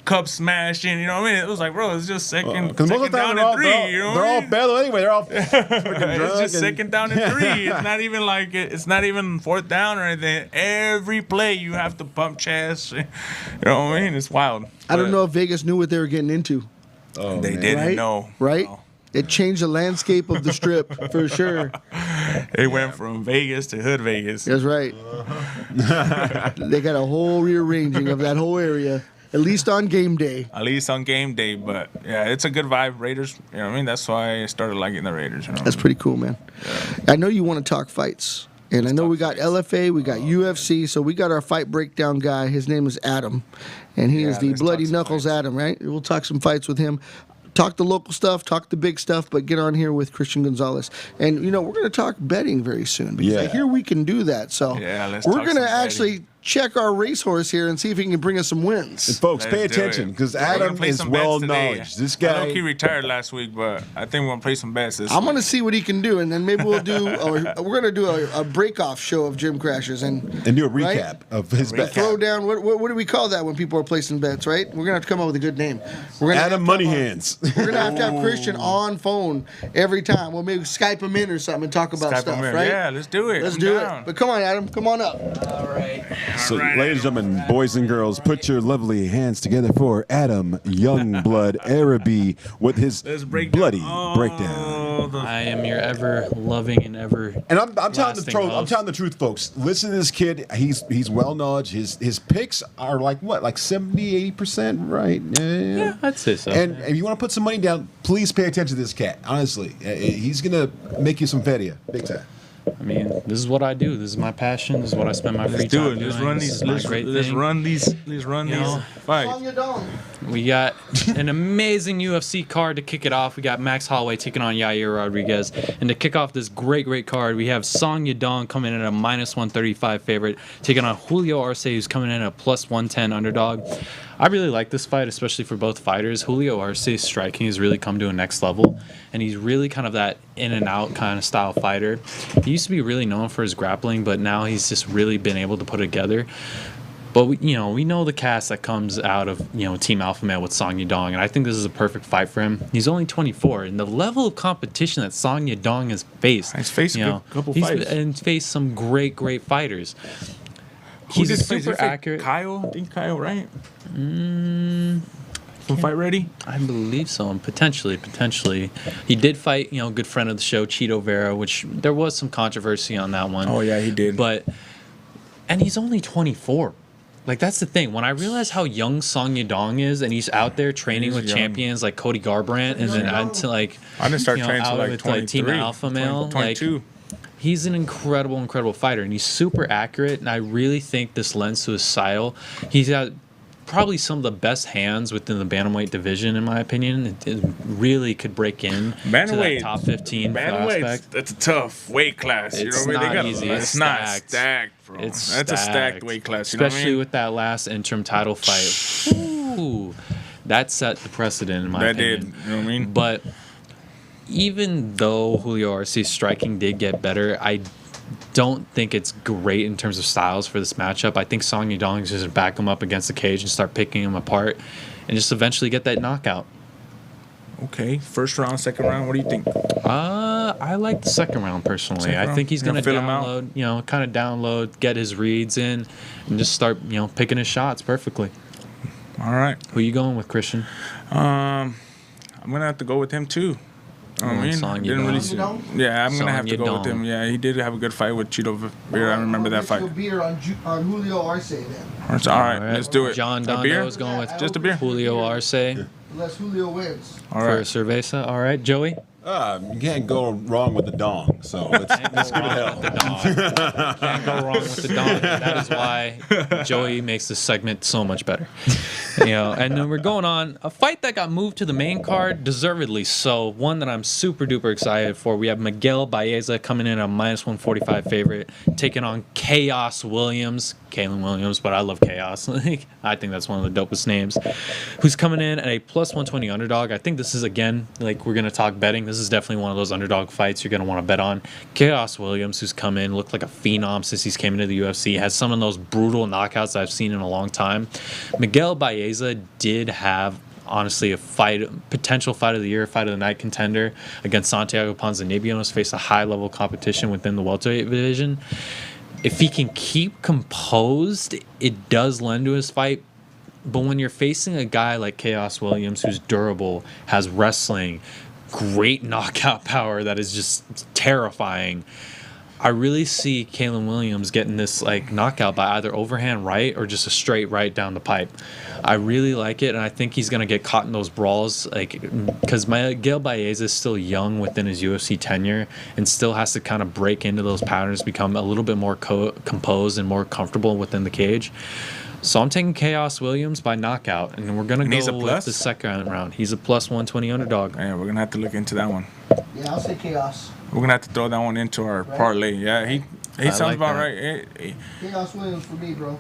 Cup smashing, you know what I mean? It was like, bro, it's just second Because most of the time down and 3, you know they're what I all mean? bellow anyway. They're all freaking drunk. It's just and- second down and 3. It's not even like it's not even fourth down or anything. Every play you have to pump chest. You know what I mean? It's wild. I don't But know if Vegas knew what they were getting into. Oh, They man. didn't Right? know. Right? No. It changed the landscape of the strip for sure. They went from Vegas to Hood Vegas. That's right. They got a whole rearranging of that whole area, at least on game day. At least on game day, but yeah, it's a good vibe. Raiders, you know what I mean? That's why I started liking the Raiders. You know? That's pretty cool, man. I know you want to talk fights. And I know we got LFA, we got UFC, so we got our fight breakdown guy. His name is Adam. And he is the let's Bloody talk some Knuckles fights. Adam, right? We'll talk some fights with him. Talk the local stuff, talk the big stuff, but get on here with Christian Gonzalez. And, you know, we're going to talk betting very soon because I Yeah. hear we can do that. So Yeah, let's we're talk going to some actually check our racehorse here and see if he can bring us some wins. Folks, Let's pay do attention it. because We're gonna Adam play is some bets well today. knowledge. This I know guy. he retired last week, but I think we're gonna play some bets this I'm week. going to see what he can do, and then maybe we'll do, we're going to do a break-off show of Gym Crashers. And And do a Right? recap of his bet. throw down, what do we call that when people are placing bets, right? We're going to have to come up with a good name. We're gonna Adam have to Money have- Hands. We're going to have Christian on phone every time. We'll maybe Skype him in or something and talk about Skype stuff, him in. right? Yeah, let's do it. Let's I'm do down. it. But come on, Adam. Come on up. So, ladies and gentlemen, boys and girls, put your lovely hands together for Adam Youngblood Araby with his Let's break down bloody all breakdown. the- I am your ever loving and ever. And I'm telling the lasting truth. I'm host. telling the truth, folks. Listen to this kid. He's well knowledge. His picks are like what, like 70-80%, right? Yeah, I'd say so. And if you want to put some money down, please pay attention to this cat. Honestly, he's gonna make you some feria, big time. I mean, this is what I do. This is my passion. This is what I spend my free Let's do time it. doing. Let's run This these. is my Let's great run thing. these. Let's run You these know, fights. On your dome. We got an amazing UFC card to kick it off. We got Max Holloway taking on Yair Rodriguez. And to kick off this great card, we have Song Yadong coming in at a -135 favorite, taking on Julio Arce, who's coming in at a +110 underdog. I really like this fight, especially for both fighters. Julio Arce's striking has really come to a next level, and he's really kind of that in and out kind of style fighter. He used to be really known for his grappling, but now he's just really been able to put it together. But we know the cast that comes out of Team Alpha Male with Song Yadong, and I think this is a perfect fight for him. He's only 24, and the level of competition that Song Yadong has faced, He's faced a couple fights and faced some great fighters. Who He's did he super face? He accurate. Kyle, I think Kyle, right? From Fight Ready. I believe so, and potentially. He did fight, a good friend of the show, Cheeto Vera, which there was some controversy on that one. Oh yeah, he did. And he's only 24. Like, that's the thing. When I realize how young Song Yadong is, and he's out there training He's with young. champions like Cody Garbrandt, and then add to I didn't start training out until like with 23, Team Alpha Male, 22. like he's an incredible fighter, and he's super accurate. And I really think this lends to his style. He's got probably some of the best hands within the bantamweight division, in my opinion. It really could break in to that top 15 prospect. That's a tough weight class. You know It's what I mean? not easy. It's It's not stacked. stacked, bro. It's That's a stacked weight class. You know what I especially mean? with that last interim title fight. Ooh, that set the precedent, in my That opinion. did. You know what I mean? But even though Julio Arce's striking did get better, I don't think it's great in terms of styles for this matchup. I think Song Yadong is just going to back him up against the cage and start picking him apart and just eventually get that knockout. Okay, first round, second round. What do you think? I like the second round personally. Second I round? think he's You're going to gonna fill him out? download, kind of download, get his reads in, and just start, picking his shots perfectly. All right. Who you going with, Christian? I'm gonna have to go with him too. I mean, Song didn't really Yadong? see. Yeah, I'm Song gonna have to go with him. Yadong. Yeah, he did have a good fight with Cheeto Vera. I remember that fight. A beer on Julio Arce then. All right, let's do it. John A beer? Dondo is going with Just a beer? Julio Arce Unless Julio wins. All for right. Cerveza. All right, Joey. You can't go wrong with the dong. So let's give it hell. Can't go wrong with the dong. That is why Joey makes this segment so much better. And then we're going on a fight that got moved to the main card, deservedly so. One that I'm super duper excited for. We have Miguel Baeza coming in at a -145 favorite, taking on Chaos Williams. Kalen Williams, but I love Chaos. I think that's one of the dopest names. Who's coming in at a +120 underdog. I think this is, again, like we're going to talk betting. This is definitely one of those underdog fights you're going to want to bet on. Chaos Williams, who's come in, looked like a phenom since he's came into the UFC, has some of those brutal knockouts I've seen in a long time. Miguel Baeza did have, honestly, a potential fight of the year, fight of the night contender against Santiago Ponzinibbio, has faced a high-level competition within the welterweight division. If he can keep composed, it does lend to his fight. But when you're facing a guy like Chaos Williams, who's durable, has wrestling, great knockout power that is just terrifying, I really see Kalen Williams getting this knockout by either overhand right or just a straight right down the pipe. I really like it, and I think he's going to get caught in those brawls, because Miguel Baeza is still young within his UFC tenure and still has to kind of break into those patterns, become a little bit more composed and more comfortable within the cage. So I'm taking Chaos Williams by knockout, and we're going to he's a go with plus? the second round. He's a +120 underdog. Yeah, we're gonna have to look into that one. Yeah, I'll say Chaos. We're gonna have to throw that one into our parlay. Yeah, he sounds like about that. right. Chaos Williams for me, bro.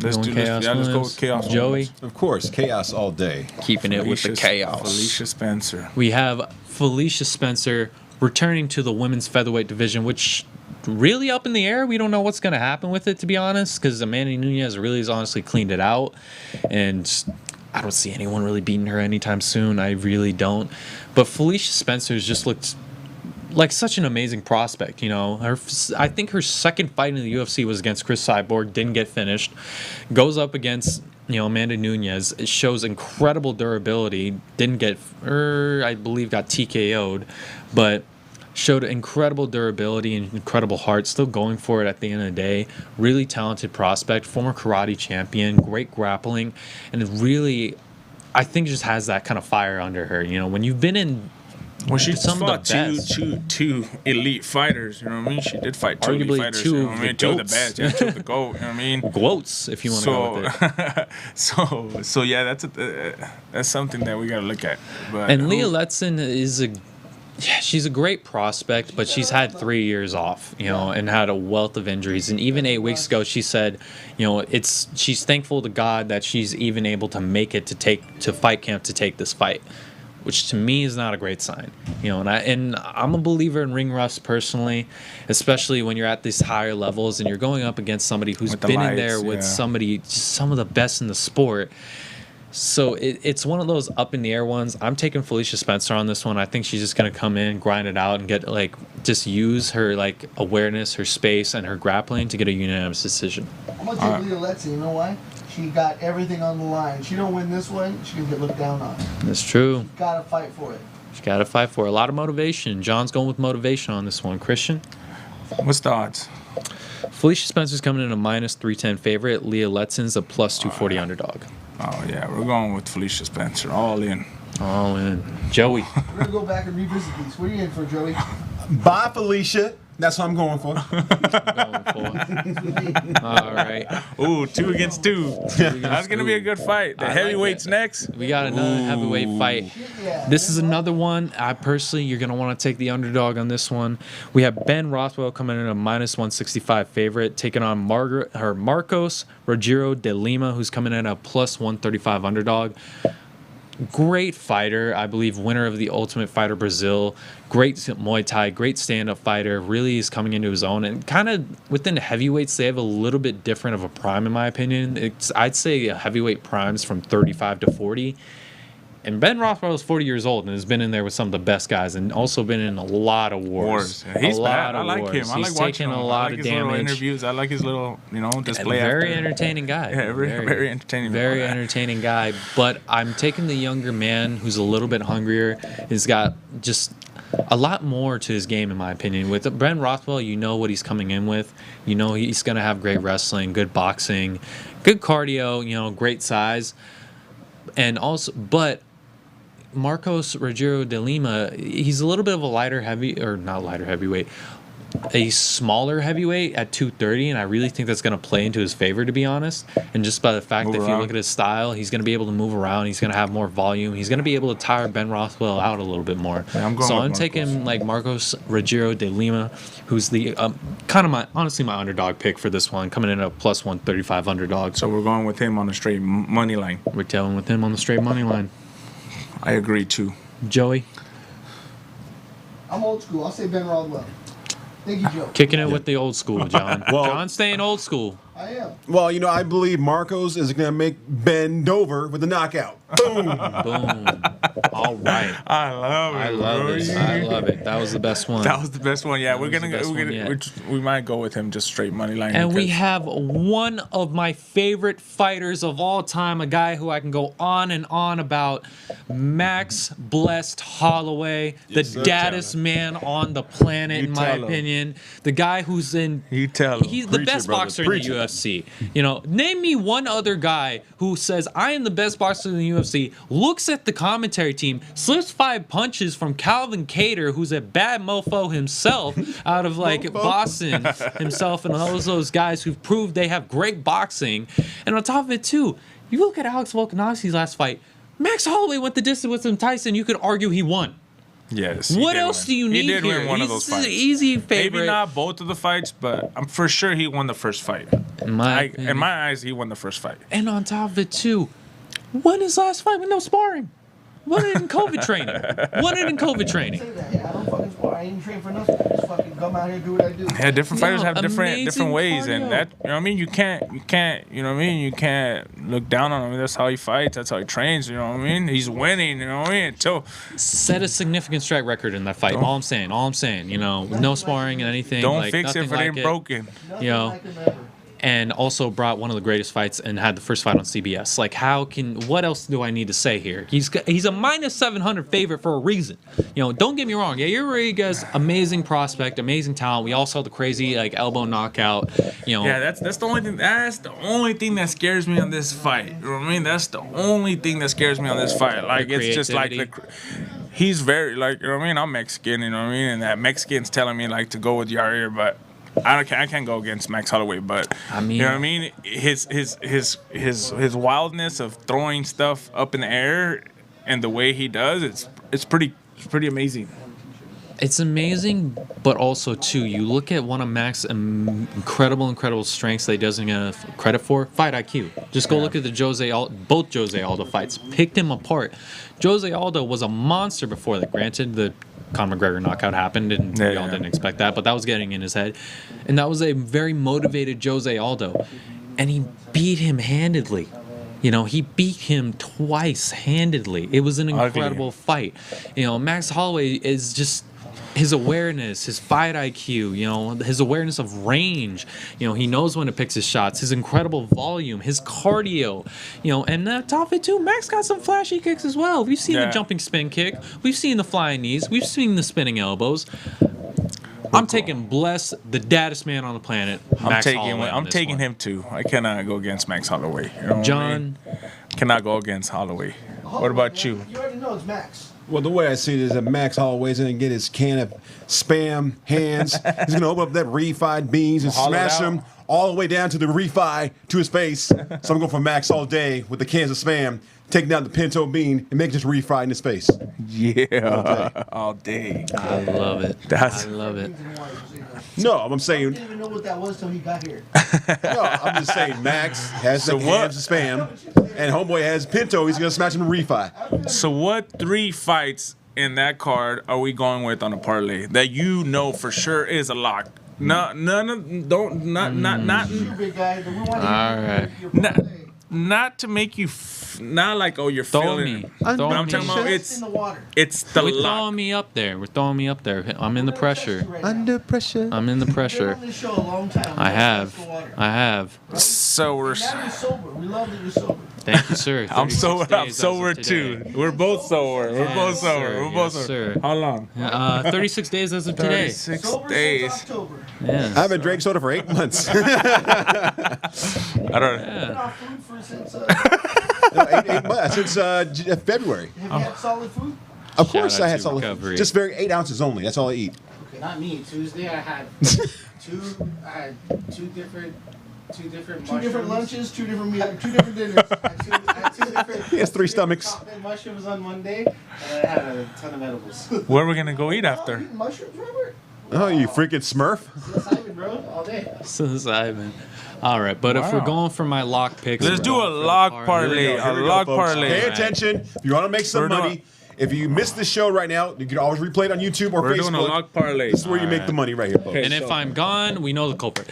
Let's Going do this. Chaos Yeah, let's go Williams. with Chaos. Joey, Williams. Of course, chaos all day. keeping it with the chaos. Felicia Spencer. We have Felicia Spencer returning to the women's featherweight division, which really up in the air. We don't know what's going to happen with it, to be honest, because Amanda Nunes really has honestly cleaned it out, and I don't see anyone really beating her anytime soon. I really don't. But Felicia Spencer's just looked like such an amazing prospect. I think her second fight in the UFC was against Chris Cyborg, didn't get finished. Goes up against Amanda Nunes. It shows incredible durability. Didn't get, I believe, got TKO'd, but showed incredible durability and incredible heart. Still going for it at the end of the day. Really talented prospect, former karate champion, great grappling, and really, I think just has that kind of fire under her. When you've been in Well, she some of fought the best. two elite fighters. You know what I mean? She did fight two elite Arguably fighters. two You know of what I the mean? Two of the goats. best. Yeah, two of the GOAT. You know what I mean? Quotes, if you want to go with it. So yeah, that's something that we gotta look at. But And Leah Letson is she's a great prospect, but she's had 3 years off, and had a wealth of injuries. And even 8 weeks ago, she said, she's thankful to God that she's even able to make it to fight camp to take this fight, which to me is not a great sign. And I'm a believer in ring rust personally, especially when you're at these higher levels and you're going up against somebody who's been in there with somebody, just some of the best in the sport. So it's one of those up in the air ones. I'm taking Felicia Spencer on this one. I think she's just gonna come in, grind it out, and get just use her awareness, her space, and her grappling to get a unanimous decision. I'm gonna take Leah Letson. You know why? She got everything on the line. She don't win this one, she can get looked down on. That's true. She gotta fight for it. She gotta fight for it. A lot of motivation. John's going with motivation on this one. Christian? What's the odds? Felicia Spencer's coming in a minus 310 favorite. Leah Letson's a plus 240 underdog. Oh yeah, we're going with Felicia Spencer. All in. All in. Joey. We're gonna go back and revisit these. What are you in for, Joey? Bye, Felicia. That's what I'm going for. All right. Ooh, 2 against 2. That's gonna be a good fight. The heavyweights next. We got another heavyweight fight. This is another one. You're going to want to take the underdog on this one. We have Ben Rothwell coming in a minus 165 favorite, taking on Marcos Rogero de Lima, who's coming in a plus 135 underdog. Great fighter, I believe, winner of the Ultimate Fighter Brazil. Great Muay Thai, great stand-up fighter. Really is coming into his own. And kind of within the heavyweights, they have a little bit different of a prime, in my opinion. I'd say a heavyweight prime's from 35 to 40. And Ben Rothwell is 40 years old and has been in there with some of the best guys and also been in a lot of wars. Yeah, he's bad. I like him. I He's like watching taken him. a lot I like of his little damage. interviews. I like his little, display. Very entertaining guy. Yeah, very entertaining. Very entertaining guy. But I'm taking the younger man who's a little bit hungrier. He's got just a lot more to his game, in my opinion. With Ben Rothwell, you know what he's coming in with. You know he's going to have great wrestling, good boxing, good cardio, great size. And also, but Marcos Rogero de Lima, he's a little bit of a smaller heavyweight at 230, and I really think that's going to play into his favor, to be honest. And just by the fact that if you look at his style, he's going to be able to move around. He's going to have more volume. He's going to be able to tire Ben Rothwell out a little bit more. Yeah, I'm taking Marcos Rogero de Lima, who's the kind of my underdog pick for this one, coming in at a plus 135 underdog. So we're going with him on the straight money line. We're tailing with him on the straight money line. I agree too. Joey? I'm old school. I'll say Ben Rothwell. Thank you, Joe. Kicking it with the old school, John. Well, John's staying old school. I am. Well, I believe Marcos is going to make Ben Dover with a knockout. Boom. Boom. All right. I love it. I love it. I love it. That was the best one. That was the best one. Yeah, we're gonna go. we might go with him just straight money line. And we have one of my favorite fighters of all time, a guy who I can go on and on about, Max Blessed Holloway, the daddest man on the planet, in my opinion. The guy who's in. He's the best boxer in the UFC. Name me one other guy who says, I am the best boxer in the UFC, looks at the commentary team, slips 5 punches from Calvin Cater, who's a bad mofo himself, out of Boston himself, and all those guys who've proved they have great boxing. And on top of it, too, you look at Alex Volkanovski's last fight, Max Holloway went the distance with him, Tyson. You could argue he won. Yes. What else do you need here? He did win one of those fights. He's an easy favorite. Maybe not both of the fights, but I'm for sure he won the first fight. In my eyes, he won the first fight. And on top of it, too, won his last fight with no sparring. Won it in COVID training. Say that. Yeah, I don't fucking spar. I ain't train for nothing. I just fucking come out here and do what I do. Yeah, different fighters have different ways, cardio. and that you can't look down on him. That's how he fights. That's how he trains. He's winning. Until set a significant strike record in that fight. All I'm saying. With no sparring and anything. Don't fix it if it ain't broken. And also brought one of the greatest fights and had the first fight on CBS. What else do I need to say here? He's a minus 700 favorite for a reason. Don't get me wrong. Yair Rodriguez, amazing prospect, amazing talent. We all saw the crazy elbow knockout. Yeah, that's the only thing. That's the only thing that scares me on this fight. You know what I mean? That's the only thing that scares me on this fight. It's just he's very like, you know what I mean. I'm Mexican, you know what I mean, and that Mexican's telling me like to go with Yair, but I can't go against Max Holloway. But I mean, you know what I mean. His wildness of throwing stuff up in the air and the way he does, it's pretty amazing. It's amazing, but also too, you look at one of Max's incredible strengths that he doesn't get enough credit for. Fight IQ. Just go look at the both Jose Aldo fights. Picked him apart. Jose Aldo was a monster before that. Granted, the Conor McGregor knockout happened, and we all didn't expect that, but that was getting in his head. And that was a very motivated Jose Aldo, and he beat him handedly. You know, he beat him twice handedly. It was an incredible fight. You know, Max Holloway is just his awareness, his fight IQ, you know, his awareness of range. You know, he knows when to pick his shots, his incredible volume, his cardio, you know, and top of it too, Max got some flashy kicks as well. We've seen the jumping spin kick. We've seen the flying knees. We've seen the spinning elbows. I'm taking Bless, the daddest man on the planet. I'm taking him too. I cannot go against Max Holloway. You know John, what I mean? Cannot go against Holloway. What about you? You already know it's Max. Well, the way I see it is that Max Holloway's going to get his can of Spam hands. He's going to open up that refried beans and smash them all the way down to the refi to his face. So I'm going for Max all day with the cans of Spam, taking down the pinto bean and making just refried in his face. Yeah, all day. I love it. I love it. No, I'm saying. I didn't even know what that was till he got here. No, I'm just saying Max has the cans of Spam, and Homeboy has pinto. He's going to smash him with refi. So what 3 fights in that card are we going with on a parlay that you know for sure is a lock? Not. Big guy, but we want to Not to make you, not like, oh, you're feeling. Throw But I'm me. talking about in the water. it's the We're lock. throwing me up there. I'm in the pressure. Under pressure. I'm in the pressure. Been on this show a long time. I have. So we're. Now you're sober. We love that you're sober. Thank you, sir. I'm 36 sober. days I'm as sober of today. too. We're both sober. We're both Yes, sober. sir. We're both Yes, sober. sir. How long? 36 days as of today. 36 Sober days. since October. Yeah. I haven't drank soda for 8 months. I don't. Been off food for since. No, 8 months since February. Have you had solid food? Of course, out I had to solid. recovery. Just 8 ounces only. That's all I eat. Not me. Tuesday I had two different Two different mushrooms. lunches, two different meals, 2 different dinners. I had two different. He has 3 stomachs. Chocolate mushrooms on Monday, and I had a ton of edibles. Where are we gonna go eat Oh, after? eating mushrooms, Robert? Oh, you freaking Smurf! Psilocybin, bro, all day. Psilocybin. All right, but if Wow. we're going for my lock picks, Let's do a lock parlay. Here A we go, lock folks. parlay. Pay attention. If you want to make some We're doing- money, if you missed the show right now, you can always replay it on YouTube or We're Facebook. doing a lock parlay. This is where you make the money right here, folks. Okay. And if So- I'm gone, we know the culprit.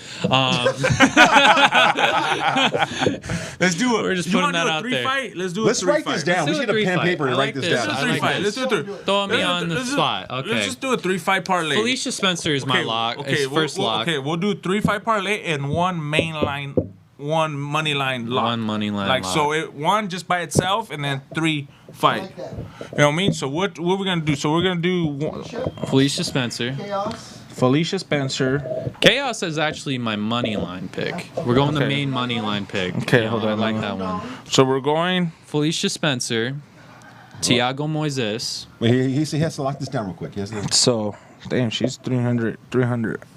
Let's do it. We're just You putting wanna that do a out 3 there. fight? Let's do a Let's 3 write fight. this down. We Let's should do a have pen 3 paper fight. to I write like this this. down. Let's I do 3 like fight. this. Let's do it. Throw me on the spot. Okay. Let's just do a 3 fight parlay. Felicia Spencer is my lock. It's first lock. Okay, we'll do 3 fight parlay and 1 main line, 1 money line lock. 1 money line Like lock. so, 1 just by itself and then 3 fight. Like that. You know what I mean? So what are we gonna do? So we're gonna do Felicia Spencer. Chaos. Felicia Spencer. Chaos is actually my money line pick. We're going the Okay. main money line pick. Okay, You know, hold on, I like hold that one. So we're going. Felicia Spencer, Tiago Moises. Wait, he has to lock this down real quick. He has to. So damn, she's 300.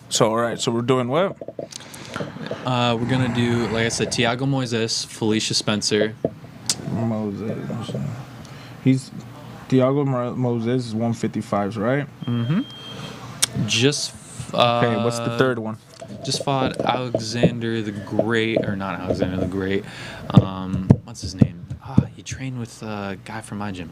So all right. So we're doing what? We're gonna do, like I said, Tiago Moises, Felicia Spencer. Moses. He's Thiago Moses is 155s, right? Just Okay, what's the third one? Just fought Alexander the Great, or not Alexander the Great. What's his name? He trained with a guy from my gym.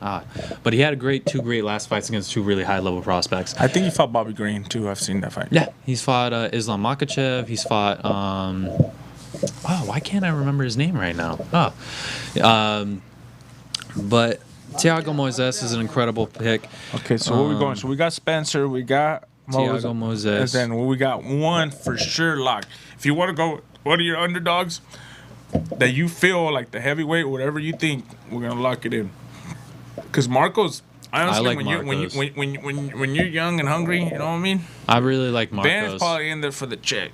But he had two great last fights against 2 really high level prospects. I think he fought Bobby Green too. I've seen that fight. Yeah, he's fought Islam Makhachev. He's fought. Why can't I remember his name right now? But Tiago Moises is an incredible pick. Okay, so where we going? So we got Spencer, we got Tiago Moises. and then we got 1 for sure lock. If you want to go, one of your underdogs that you feel like the heavyweight, whatever you think, we're gonna lock it in. Cause Marco's Honestly, like when you're Marcos. when you're young and hungry, you know what I mean. I really like Ben's Marcos. probably in there for the check.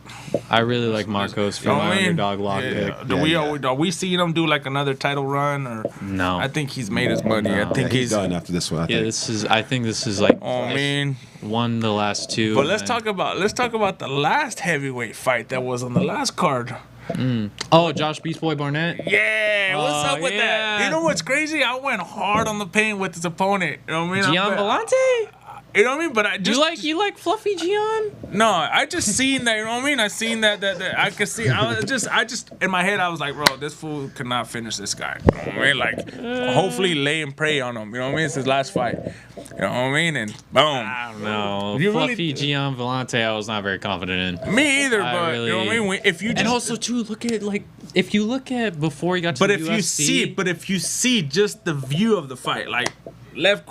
I really like Marcos for You know what my I mean? underdog lock Yeah. pick. Are we seeing him do like another title run or? No. I think he's made his money. I No. think He's done after this one. I Yeah, think. I think this is like Oh man. won the last two. But let's and talk about the last heavyweight fight that was on the last card. Oh, Josh Beast Boy Barnett. Yeah, what's up with that? yeah. You know what's crazy? I went hard on the paint with his opponent. You know what I mean? Gian Vellante? You know what I mean? But I just You like fluffy Gian? no. I just seen that. You know what I mean? I seen that I could see. I just in my head I was like, bro, this fool could not finish this guy. You know what I mean? Like, hopefully lay and pray on him. You know what I mean? It's his last fight. You know what I mean? And boom. I don't know. You Fluffy really- Gian Vellante, I was not very confident in. Me either, I but you know what I really- mean? If you just And also too, look at if you look at before he got to But the if you see just the view of the fight, like left,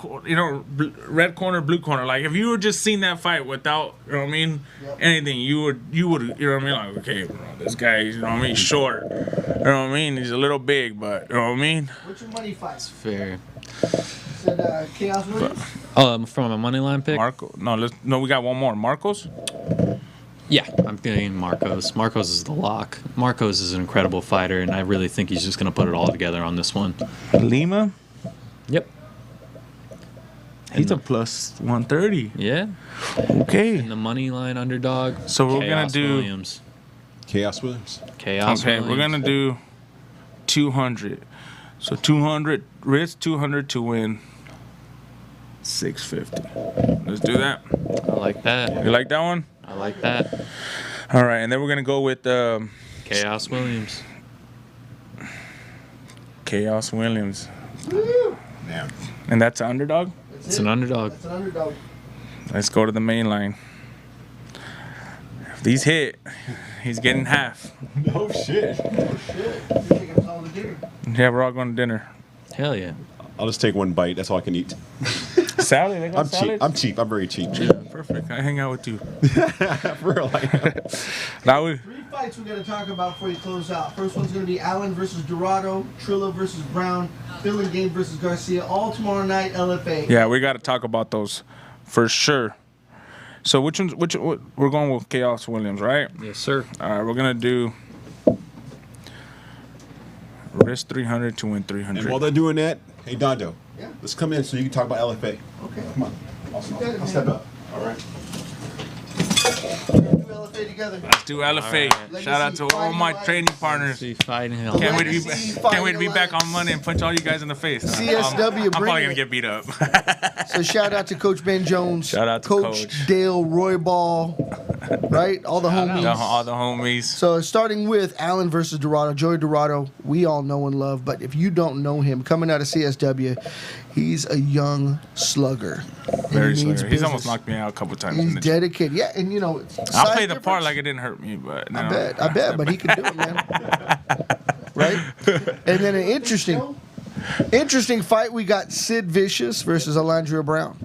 red corner, blue corner, like if you were just seeing that fight without, you know what I mean, anything, you would, you know what I mean, like okay, bro, this guy, you know what I mean, short, you know what I mean, he's a little big, but you know what I mean. What's your money fight? fair. Said Chaos Williams. From a money line pick. We got one more, Marcos. Yeah, I'm thinking Marcos. Marcos is the lock. Marcos is an incredible fighter, and I really think he's just gonna put it all together on this one. Lima, Yep. he's a plus 130. Yeah. Okay. And the money line underdog. So we're gonna Chaos do- Williams. Chaos Williams. Chaos Okay, Williams. we're gonna do 200. So 200, risk 200 to win 650. Let's do that. I like that. You like that one? I like that. All right, and then we're gonna go with Chaos Williams. Chaos Williams, Damn. and that's an underdog. It's an underdog. It's an underdog. Let's go to the main line. If these hit, he's getting half. Oh shit. You're taking us all to dinner. Yeah, we're all going to dinner. Hell yeah. I'll just take one bite. That's all I can eat. Salad? They got I'm cheap. I'm cheap. I'm very cheap. Perfect. I hang out with you. For real. Like, Now we. 3 fights we're going to talk about before you close out. First one's going to be Allen versus Dorado, Trillo versus Brown, Phil and Gabe versus Garcia, all tomorrow night, LFA. Yeah, we got to talk about those for sure. So which ones? We're going with Chaos Williams, right? Yes, sir. All right, we're gonna do risk 300 to win 300. and while they're doing that, hey Dondo, Yeah. let's come in so you can talk about LFA. Okay. Come on. I'll step up. All right. We're going to do LFA together. Let's do LFA. right. Shout out to all my training partners. See fighting hell. Can't wait to Legacy be back Fighting on Monday and punch all you guys in the face. CSW, I'm bring probably it. gonna get beat up. So shout out to Coach Ben Jones. Shout out to Coach. Dale Roy Ball. Right? All the homies. All the homies. So starting with Allen versus Dorado, Joey Dorado, we all know and love, but if you don't know him, coming out of CSW, he's a young slugger. And Very he means slugger. He's almost business. knocked me out a couple times. He's in the gym. dedicated. Yeah, and you know, I'll size play the part difference. like it didn't hurt me, but no. I bet, but he can do it, man. Right? And then an interesting fight, we got Sid Vicious versus Alandra Brown.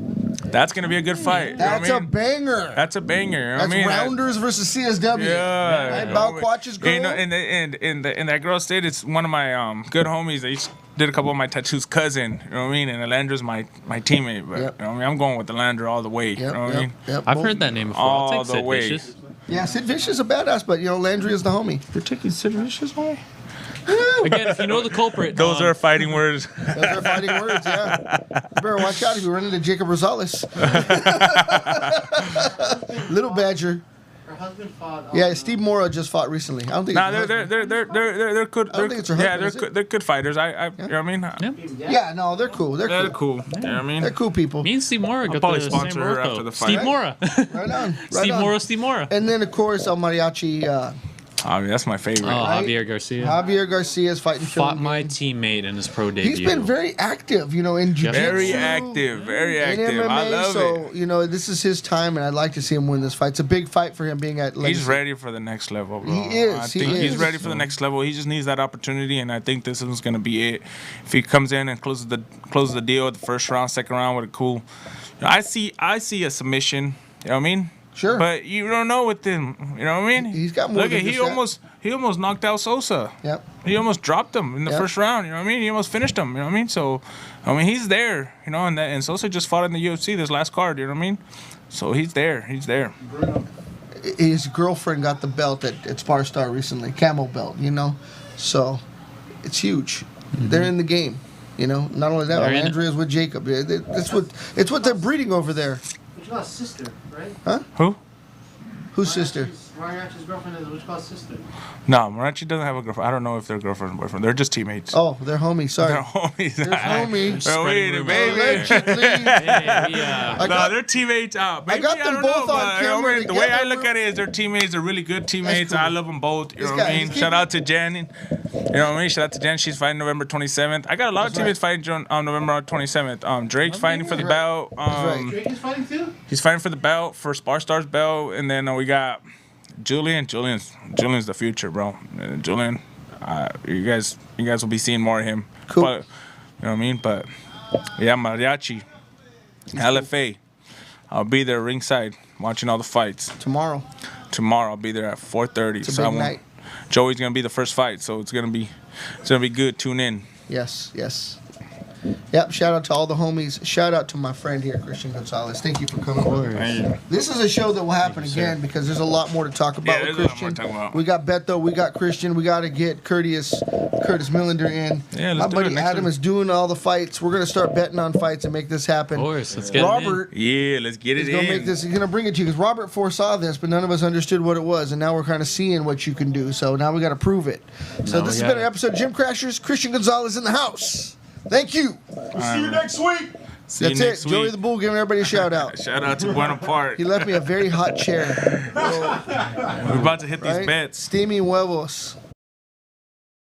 That's gonna be a good fight. You know what That's I a mean? banger. That's a banger. You know what That's I mean? Rounders versus CSW. Yeah. Right? you know, Balquatch's girl. You know, in that girl state, it's one of my good homies. They did a couple of my tattoos' cousin. You know what I mean? And Alandra's my teammate. But Yep. you know what I mean? I'm going with Alandra all the way. You know what I mean? yep. I've heard that name before. I'll All take the Sid way. Vicious. Yeah, Sid Vicious is a badass, but you know, Landry is the homie. You're taking Sid Vicious away? Again, if you know the culprit, Those are fighting words. Those are fighting words, yeah. You better watch out if you run into Jacob Rosales. Little Badger. Her husband fought. Yeah, Steve Mora just fought recently. I don't think. Nah, it's her husband. they're good. I don't think it's her Yeah, husband, is it? they're good fighters. You know what I mean? Yeah, no, they're cool. They're They're cool. cool. You know what I mean? They're cool people. me and Steve Mora got probably the sponsor same her workout. after the fight. Steve Mora. Right on. Right Steve on. Mora. Steve Mora. And then of course El Mariachi, I mean, that's my favorite. Oh, Right? Javier Garcia. Javier Garcia's fighting. Fought Phil. my teammate in his pro debut. He's been very active, you know, in jiu-jitsu. Very active. Very in active. MMA, I love so, it. you know, this is his time, and I'd like to see him win this fight. It's a big fight for him being at Legacy. He's ready for the next level, bro. He is, I he think he's is. ready for the next level. He just needs that opportunity, and I think this is going to be it. If he comes in and closes the deal at the first round, second round with a cool, I see a submission. You know what I mean? Sure. But you don't know with him. You know what I mean? He's got more Look than at he just that. almost knocked out Sosa. Yep. He almost dropped him in the Yep. first round. You know what I mean? He almost finished him. You know what I mean? So, I mean, he's there. You know, and Sosa just fought in the UFC this last card. You know what I mean? So he's there. He's there. His girlfriend got the belt at Spar Star recently, camel belt. You know, so it's huge. They're in the game. You know, not only that, They're in it. Alandra is with Jacob. It's what they're breeding over there. What you call sister, right? Huh? Who? Whose sister? Mariachi's girlfriend is what you call sister. No, Marachi doesn't have a girlfriend. I don't know if they're girlfriend or boyfriend. They're just teammates. Oh, they're homies. Sorry. They're homies. They're homies. They're Spreading homies, rumors. baby. Allegedly. Yeah. I No, got- they're teammates. Maybe, got them don't both know, on but, camera the way I together, look bro. at it is they're teammates. They're really good teammates. cool. I love them both. You This know guy, what I mean? he's Shout out to Jen. You know what I mean? Shout out to Jen. She's fighting November 27th. I got a lot of That's teammates fighting on November 27th. Drake's fighting for the Right. belt. right. Drake is fighting too? He's fighting for the belt, for Spar Star's belt, and then we got Julian. Julian's the future, bro. Julian, you guys will be seeing more of him. Cool. But, you know what I mean? But yeah, Mariachi, LFA. I'll be there ringside watching all the fights. Tomorrow. Tomorrow I'll be there at 4:30. It's a big night. Joey's gonna be the first fight, so it's gonna be good. Tune in. Yes, yes. Yep, shout out to all the homies. Shout out to my friend here, Christian Gonzalez. Thank you for coming. Thank you. This is a show that will happen again because there's a lot more to talk about Yeah, with there's a lot more Christian. to talk about. We got Beto, we got Christian, we got to get Curtis Millender in. Yeah, let's my do buddy it next Adam week. is doing all the fights. We're gonna start betting on fights and make this happen. Of course, let's get it in. Robert Yeah, let's get it is gonna in. make this. He's gonna bring it to you because Robert foresaw this, but none of us understood what it was, and now we're kind of seeing what you can do. So now we got to prove it. So Now this we has been an gotta- episode of Gym Crashers. Christian Gonzalez in the house. Thank you. See you next week. See you That's next it. Joey week. the Bull giving everybody a shout out. Shout out to Buena Park. He left me a very hot chair. We're about to hit these Right? bets. Steamy huevos.